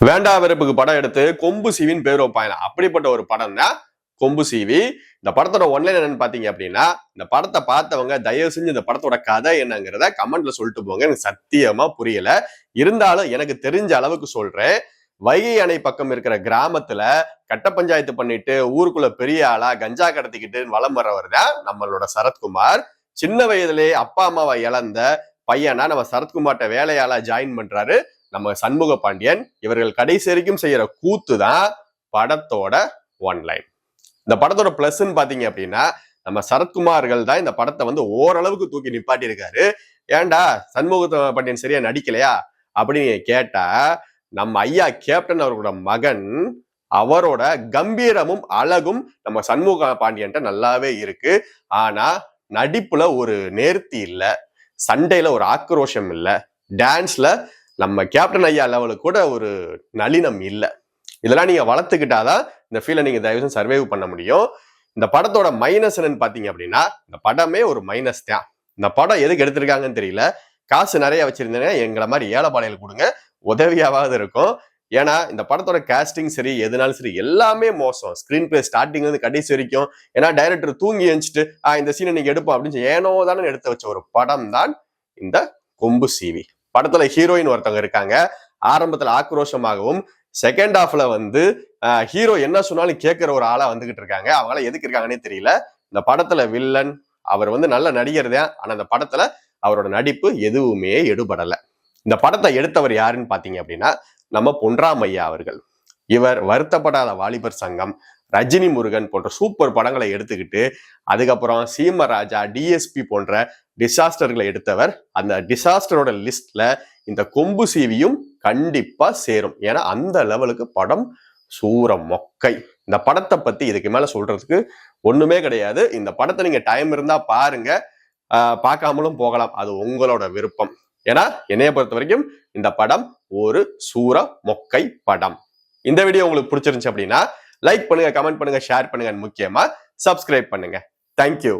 வேண்டா வெறுப்புக்கு படம் எடுத்து கொம்பு சீவின்னு பேர் வைப்பாங்க. அப்படிப்பட்ட ஒரு படம் தான் கொம்பு சீவி. இந்த படத்தோட ஒன்லைன் என்னன்னு பாத்தீங்க அப்படின்னா, இந்த படத்தை பார்த்தவங்க தயவு செஞ்சு இந்த படத்தோட கதை என்னங்கிறத கமெண்ட்ல சொல்லிட்டு போங்க. எனக்கு சத்தியமா புரியல. இருந்தாலும் எனக்கு தெரிஞ்ச அளவுக்கு சொல்றேன். வைகை அணை பக்கம் இருக்கிற கிராமத்துல கட்ட பஞ்சாயத்து பண்ணிட்டு ஊருக்குள்ள பெரிய ஆளா கஞ்சா கடத்திக்கிட்டு வலம் வர்றவர் தான் நம்மளோட சரத்குமார். சின்ன வயதிலே அப்பா அம்மாவை இழந்த பையனா நம்ம சரத்குமார்ட்ட வேலையாளா ஜாயின் பண்றாரு நம்ம சண்முக பாண்டியன். இவர்கள் கடைசி வரைக்கும் செய்யற கூத்து தான் படத்தோட ஒன்லைன். இந்த படத்தோட பிளஸ்ன்னு பாத்தீங்க அப்படின்னா, நம்ம சரத்குமார்கள் தான் இந்த படத்தை வந்து ஓரளவுக்கு தூக்கி நிப்பாட்டி இருக்காரு. ஏன்டா சண்முக பாண்டியன் சரியா நடிக்கலையா அப்படின்னு கேட்டா, நம்ம ஐயா கேப்டன் அவர்களோட மகன் அவரோட கம்பீரமும் அழகும் நம்ம சண்முக பாண்டியன்ட்ட நல்லாவே இருக்கு. ஆனா நடிப்புல ஒரு நேர்த்தி இல்ல, சண்டையில ஒரு ஆக்ரோஷம் இல்ல, டான்ஸ்ல நம்ம கேப்டன் ஐயா லெவலுக்கு கூட ஒரு நளினம் இல்லை. இதெல்லாம் நீங்க வளர்த்துக்கிட்டாதான் இந்த ஃபீலை நீங்க தயவு சர்வைவ் பண்ண முடியும். இந்த படத்தோட மைனஸ் என்னன்னு பாத்தீங்க அப்படின்னா, இந்த படமே ஒரு மைனஸ் தான். இந்த படம் எதுக்கு எடுத்திருக்காங்கன்னு தெரியல. காசு நிறைய வச்சிருந்தீங்க எங்களை மாதிரி ஏழைப்பாளையில் கொடுங்க, உதவியாவது இருக்கும். ஏன்னா இந்த படத்தோட காஸ்டிங் சரி எதுனாலும் சரி எல்லாமே மோசம். ஸ்கிரீன் பிளே ஸ்டார்டிங் வந்து கடைசி வரைக்கும். ஏன்னா டைரக்டர் தூங்கி எழுந்துட்டு இந்த சீனை நீங்க எடுப்போம் அப்படின்னு ஏனோ தானே எடுத்து வச்ச ஒரு படம் தான் இந்த கொம்பு சீவி. படத்துல ஹீரோயின் ஒருத்தவங்க இருக்காங்க. ஆரம்பத்துல ஆக்ரோஷமாகவும் செகண்ட் ஹாஃப்ல வந்து ஹீரோ என்ன சொன்னாலும் கேட்கிற ஒரு ஆளா வந்துகிட்டு இருக்காங்க. அவங்கள எதுக்கு இருக்காங்கன்னே தெரியல. இந்த படத்துல வில்லன் அவர் வந்து நல்ல நடிகர் தான். ஆனா இந்த படத்துல அவரோட நடிப்பு எதுவுமே எடுபடல. இந்த படத்தை எடுத்தவர் யாருன்னு பாத்தீங்க அப்படின்னா, நம்ம பொன்ராமையா அவர்கள். இவர் வருத்தப்படாத வாலிபர் சங்கம், ரஜினி முருகன் போன்ற சூப்பர் படங்களை எடுத்துக்கிட்டு அதுக்கப்புறம் சீமராஜா, டிஎஸ்பி போன்ற டிசாஸ்டர்களை எடுத்தவர். அந்த டிசாஸ்டரோட லிஸ்ட்ல இந்த கொம்பு சீவியும் கண்டிப்பா சேரும். ஏன்னா அந்த லெவலுக்கு படம் சூற மொக்கை. இந்த படத்தை பத்தி இதுக்கு மேல சொல்றதுக்கு ஒண்ணுமே கிடையாது. இந்த படத்தை நீங்க டைம் இருந்தா பாருங்க, பார்க்காமலும் போகலாம், அது உங்களோட விருப்பம். ஏன்னா என்னைய பொறுத்த வரைக்கும் இந்த படம் ஒரு சூற மொக்கை படம். இந்த வீடியோ உங்களுக்கு பிடிச்சிருந்துச்சு அப்படின்னா லைக் பண்ணுங்க, கமெண்ட் பண்ணுங்க, ஷேர் பண்ணுங்க, முக்கியமா சப்ஸ்கிரைப் பண்ணுங்க. தேங்க்யூ.